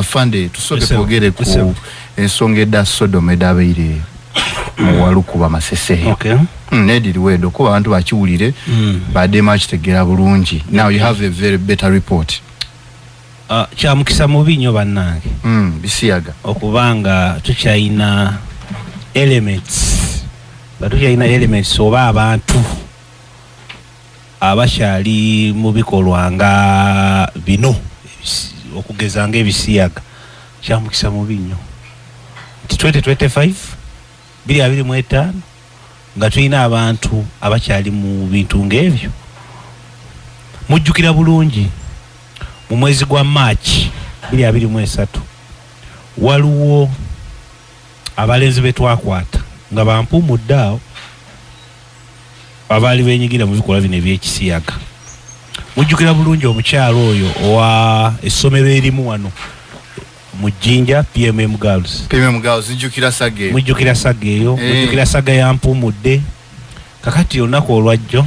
Fande tusoke twogere ku ensonga edda Sodom edabeire mu Walukuba Masese. Okay. Nediri wedo kuba abantu bakiwulire badema kitegera bulungi. Now you have a very better report. Kya mukisa mubi nnyo bannange. Bisiyaga. Okubanga tukyayina elements. Batukyayina elements oba abantu abakyali mu bikolwa nga bino okugeza ng'ebisiyaga. Kya mukisa mubi nnyo. 2025 2025 nga tulina abantu abakyali mu bintu ng'ebyo. Mujjukira bulungi mu mwezi gwa March 2023 waliwo abalenzi betwakwata nga bampumudde awo abaali benyigira mu bikolwa bino eby'ekisiyaga. Mujjukira bulungi omukyalo oyo owa essomero erimu wano mu Jinja PMM Girls. Njukira Sage. Mujjukira Sage eyo, mujjukira Sage yampumudde. Kakati olunaku olwajjo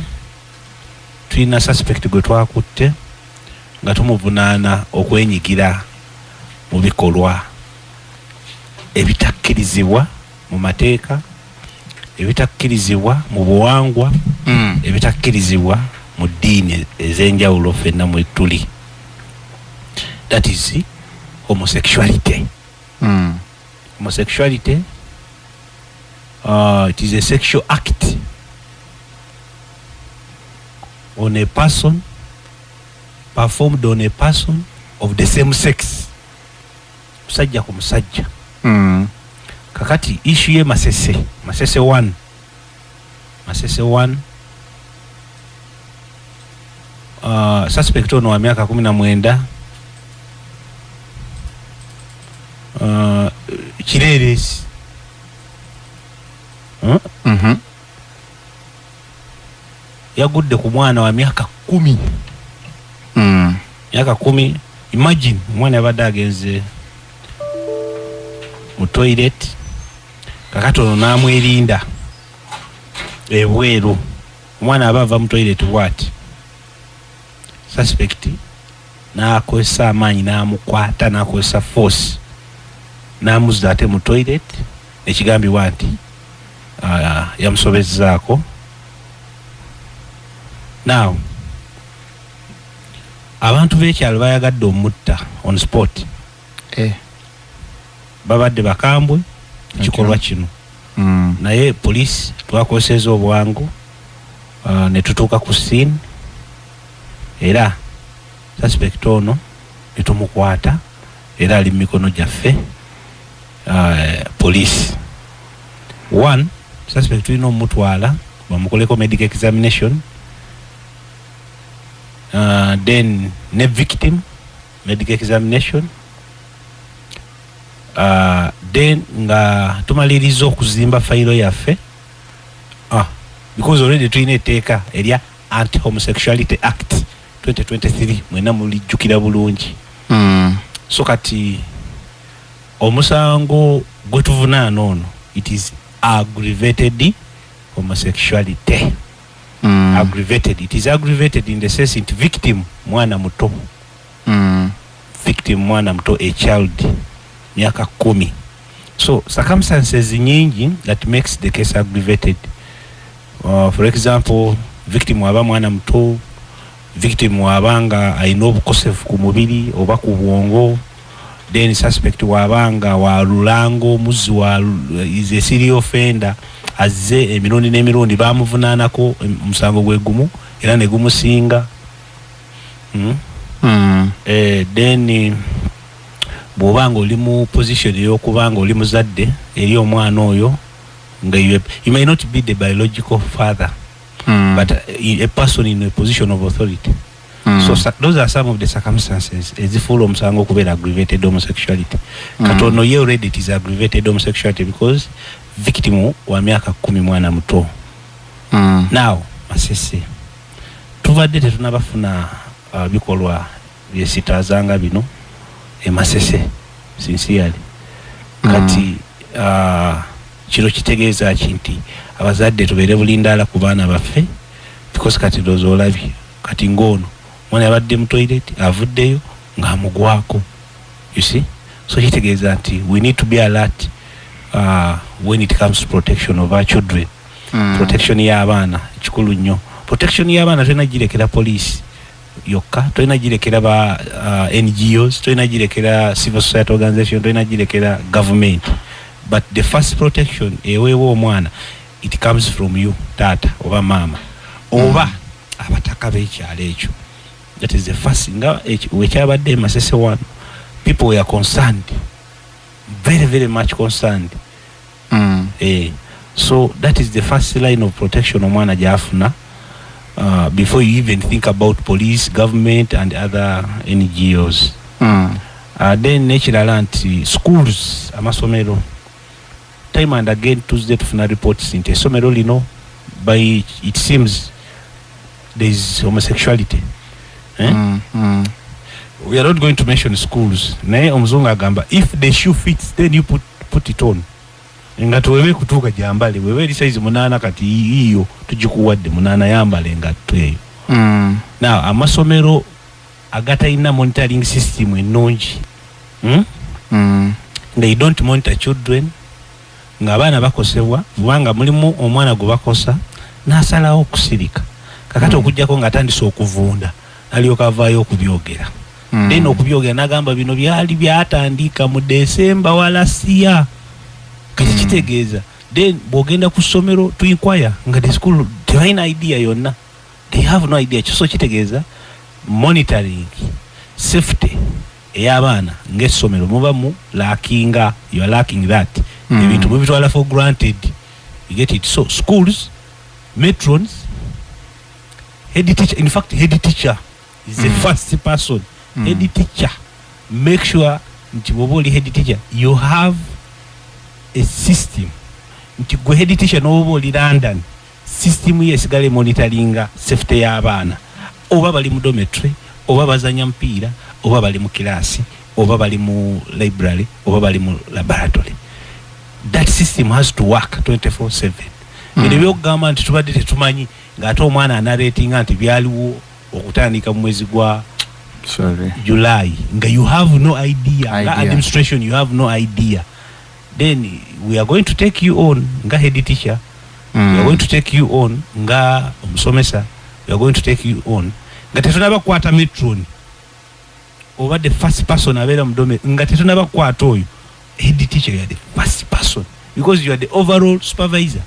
tulina suspect gwe twakutte nga tumuvunaana okwenyigira mu bikolwa ebitakkirizibwa mu mateeka, ebitakkirizibwa mu buwangwa, ebitakkirizibwa mu ddiini ez'enjawulo ffenna mwe tuli. That is homosexuality. Homosexuality, it is a sexual act on a person, performed on a person of the same sex. Musajja ku musajja. Kakati issue ye Masese 1. Masese 1. Suspect ono wa miaka 19. Kireresi. Yagudde ku mwana wa miaka 10. Miaka 10. Imagine mwana yabadde agenze mu toilet. Kakati ono n'amwerinda ebweru. Omwana abava mu toilet bw'ati. Suspect n'akozesa amaanyi n'amukwata n'akozesa force. N'amuzza ate mu toilet ekigambibwa nti yamusobezzaako. Now abantu b'ekyalo bayagadde omutta on spot. Babadde bakambwe ekikolwa kino. Naye police twakozeseza obwangu ne tutuuka ku scene era suspect ono ne tumukwata era ali mu mikono gyaffe. Police 1 suspect tulina omutwala bamukoleko medical examination, then ne victim medical examination, then nga tumaliriza okuzimba fayiro yaffe because already tulina etteeka erya Anti-Homosexuality Act 2023 mwena mulijjukira bulungi. So kati omusango gwe tuvunaana ono it is aggravated homosexuality. Aggravated. It is aggravated in the sense that victim mwana muto. Victim mwana muto, a child miaka 10. So circumstances nyingi that makes the case aggravated. For example, victim waba mwana muto, victim wabanga alina obukosefu ku mubiri oba ku bwongo, then suspect wabanga wa lulango muzi wa is a serious offender azze emirundi n'emirundi bamuvunaanako musango gwe gumu era ne gumusinga. Then bw'obanga oli mu position ey'okubanga oli muzadde eri omwana oyo nga you may not be the biological father but a person in a position of authority. So those are some of the circumstances ezifuula omusango okubeera aggravated homosexuality. Katono ye already it is aggravated homosexuality because victim wa miaka 10 mwana muto. Now Masese tubadde tetunabafuna bikolwa byesitaazanga bino e Masese sincerely. Kati kiro kitegeeza kinti abazadde tubeere bulindaala ku baana baffe because kati dozo olabye kati ngono mwana yabadde mu toilet avuddeyo ng'amugwako You see? So kitegeeza nti we need to be alert when it comes to protection of our children. Protection y'abaana kikulu nnyo. Protection y'abaana tolina girekera police yokka, tolina girekera ba NGOs, tolina girekera civil society organization, tolina girekera government. But the first protection eweewo omwana, it comes from you, tata oba mama oba abataka b'ekyalo ekyo. That is the first nga wekyabadde Masese one, people were concerned, very very much concerned. So that is the first line of protection omwana gyafuna before you even think about police, government and other NGOs. Then nekirala nti schools, amasomero, time and again Tuesday tufuna reports nti essomero lino by it seems there is homosexuality. We are not going to mention schools. Naye omuzungu agamba if the shoe fits then you put it on. Engatto wewe kutuuka gyambale, wewe eri size 8 kati hiyo tugikuwadde 8 yambale engatto eyo. Now amasomero agatalina monitoring system ennungi. They don't monitor children. Ng'abaana bakosebwa kubanga mulimu omwana gwe bakosa n'asalawo okusirika. Kakati okujjako ng'atandise okuvunda alyoka avaayo okubyogera. Then okubyogera n'agamba bino byali byatandika mu December walasiya. Kati kitegeeza. Then bw'ogenda ku ssomero to inquire nga the school tebalina idea yonna. They have no idea. So kitegeeza monitoring safety ey'abaana ng'essomero muba mu lackinga. You are lacking that. Ebintu mubitwala for granted. You get it? So schools, matrons, head teacher, in fact head teacher is the first person. Head teacher, make sure nti bw'oba head teacher you have a system. Nti gwe head teacher n'oba oli London, system yesigale monitoringa safety y'abaana. Oba bali mu dormitory, oba bazanya mpiira, oba bali mu kilasi, oba bali mu library, oba bali mu laboratory. That system has to work 24/7. Ebyo byogamba nti tubadde tetumanyi ng'ate omwana anaratinga nti byaliwo okutandika mu mwezi gwa July. Nga you have no idea. Nga administration you have no idea. Then we are going to take you on nga head teacher. We are going to take you on nga omusomesa. We are going to take you on nga tetunaba kwata metron. Over the first person abeera mu dome nga tetunaba kwata oyo. Head teacher, you are the first person because you are the overall supervisor.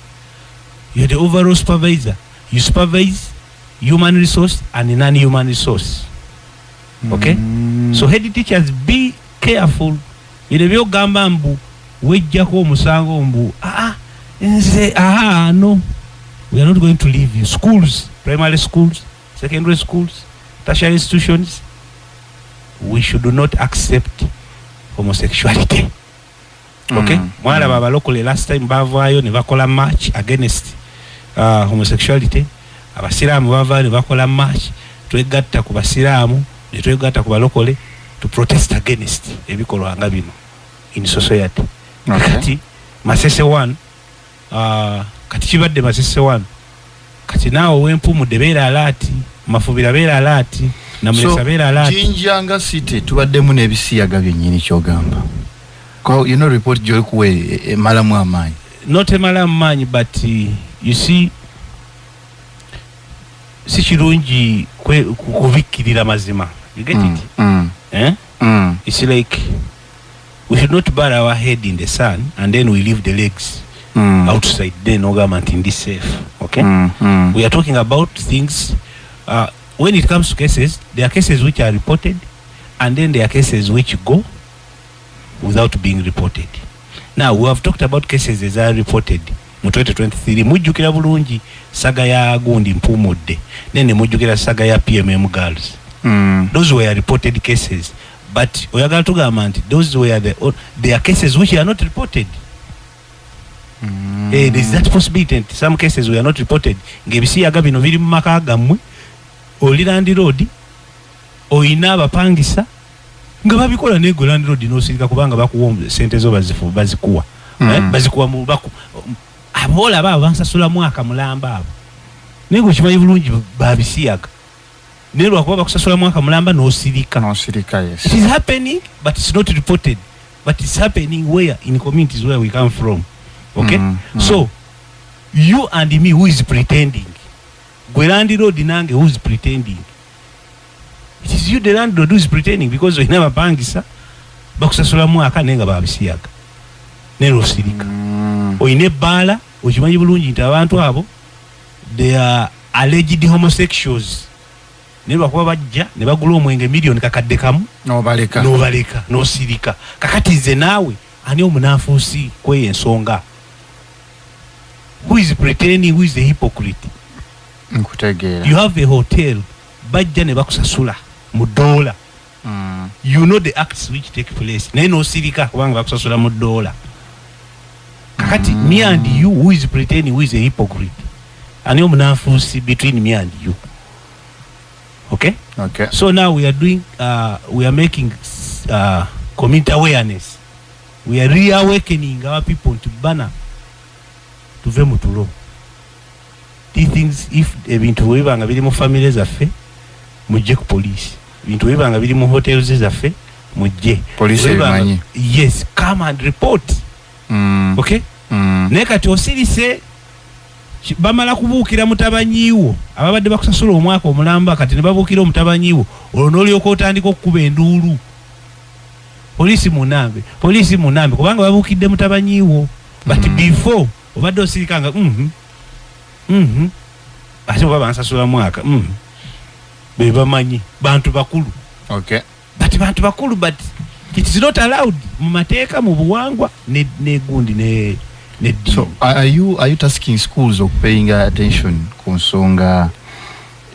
You are the overall supervisor. You supervise human resource and non-human resource. Okay? So head teachers, be careful. Bino byogamba mbu wejjako omusango mbu no, we are not going to leave you. Schools, primary schools, secondary schools, tertiary institutions, we should not accept homosexuality. Okay? Mwana baba locally last time bavaayo ne bakola march against homosexuality. Abasiraamu bavaayo ne bakola march twegatta ku basiraamu ne twegatta ku balokole to protest against ebikolwa nga bino in society. Kati Masese one kati kibadde Masese one kati naawe wempumudde beera alaati, mafubira beera alaati, namulesa beera alaati. Jinjanga city tubaddemu n'ebisiyaga byennyini kyogamba. You know report joy kuwe malamu amanyi. Not a malamu manyi, but you see si kirungi kubikkirira mazima. You get it? It's like we should not bury our head in the sun and then we leave the legs outside. Then no government in this safe. Okay? We are talking about things when it comes to cases, there are cases which are reported and then there are cases which go without being reported. Now we have talked about cases that are reported mu 2023. Mujjukira bulungi saga ya Gundi Mpumudde, then mujjukira saga ya PMM girls. Those were reported cases, but oyagala tugamba nti those were there are cases which are not reported. There is that possibility. Some cases were not reported. Ngebisiyaga bino biri mu maka gammwe, oli Land Road oyina abapangisa nga babikola ne Land Road n'osirika kubanga bakuwa sente zo bazikuwa. Bazikuwa mu abola baba bansasula mwaka mulamba abo. Nego kimanyi bulungi babisiyaga. Nero kwa kusasula mwaka mulamba no sirika. No sirika, yes. It is happening, but it's not reported. But it's happening where? In communities where we come from. Okay? So, you and me, who is pretending? Gwelandi road nange, who is pretending? It is you, the landlord, who is pretending, because we never bangisa. Bakusasula mwaka nenga babisiyaga. Nero sirika. Oine bala, ochimanyi bulungi nti abantu abo, they are alleged homosexuals. Nero bakuba bajja ne bagula omwenge million kakadde kamu no baleka no sirika. Kakati nze naawe ani omunafuusi kwe ensonga? Who is pretending? Who is the hypocrite? Nkutegeera. You have a hotel, bajja ne bakusasula mu $. You know the acts which take place. Naye no sirika kubanga bakusasula mu $. Kakati me and you, who is pretending? Who is a hypocrite? Ani omunafuusi between me and you? Okay? Okay. So now we are making community awareness. We are reawakening our people to banner to Vemutulo. These things, if ebintu webanga biri mu families affe, mujje ku police. Ebintu webanga biri mu hotels affe, mujje. Police ebimanyi. Yes, come and report. Okay? Ne kati osirise bamala kubuukira mutabanyiwo ababadde bakusasula omwaka omulamba kati ne babuukira omutabanyiwo olw'olyoka otandika okukuba enduulu poliisi munambe kubanga babuukidde mutabanyiwo but before obadde osirikanga ate oba bansasula mwaka be bamanyi bantu bakulu. Okay. But bantu bakulu, but it is not allowed mu mateeka mu buwangwa ne gundi ne. So are you tasking schools of paying attention ku nsonga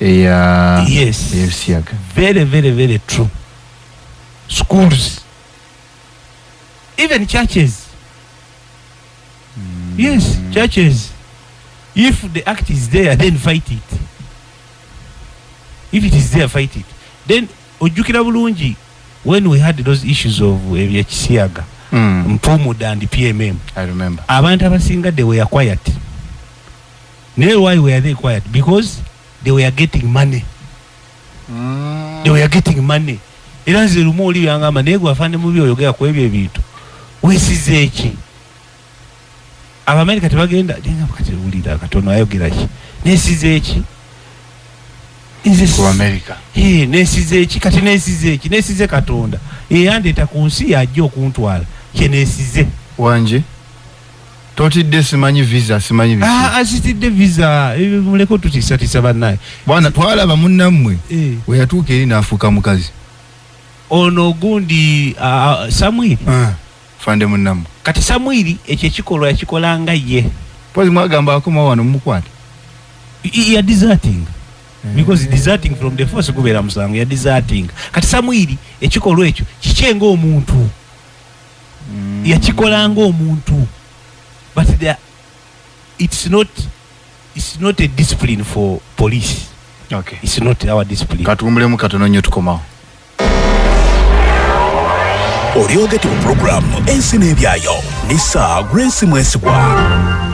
yes, FCAG? Very, very, very true. Schools, even churches. Yes, churches. If the act is there, then fight it. If it is there, fight it. Then ojukira bulungi when we had those issues of FCAG. Mpumuda and PMM. I remember. Abantu abasinga, they were quiet. Why were they quiet? Because they were getting money. They were getting money. Era nze lumu oli byangamba naye gwe afande mubi oyogera ku ebyo ebintu. Weesize eki? Abamerika tebagenda denga kati ulira katono ayogera ki? Neesize eki? Ku America. Neesize eki? Kati neesize eki? Neesize Katonda. Yandeeta ku nsi yajja okuntwala. Kyeneesize. Wanje? Totidde simanyi visa. Asitidde visa. Muleko tutiisa bannaye. Bwana twalaba munnammwe. We yatuuka eri n'afuuka mukazi. Ono gundi Samwiri. Fande munnammwe. Kati Samwiri ekyo ekikolwa yakikolanga ye. Pozi mwagamba akoma wano mumukwate. You are deserting. Because deserting from the force kubeera musango, you are deserting. Kati Samwiri ekikolwa ekyo kikyenga omuntu. Yakikolanga omuntu. But it's not a discipline for police. Okay. It's not our discipline. Katumbulemu katono nnyo tukomawo. Oriogeti mu program ensi n'ebyayo Nisa Grace Mwesigwa.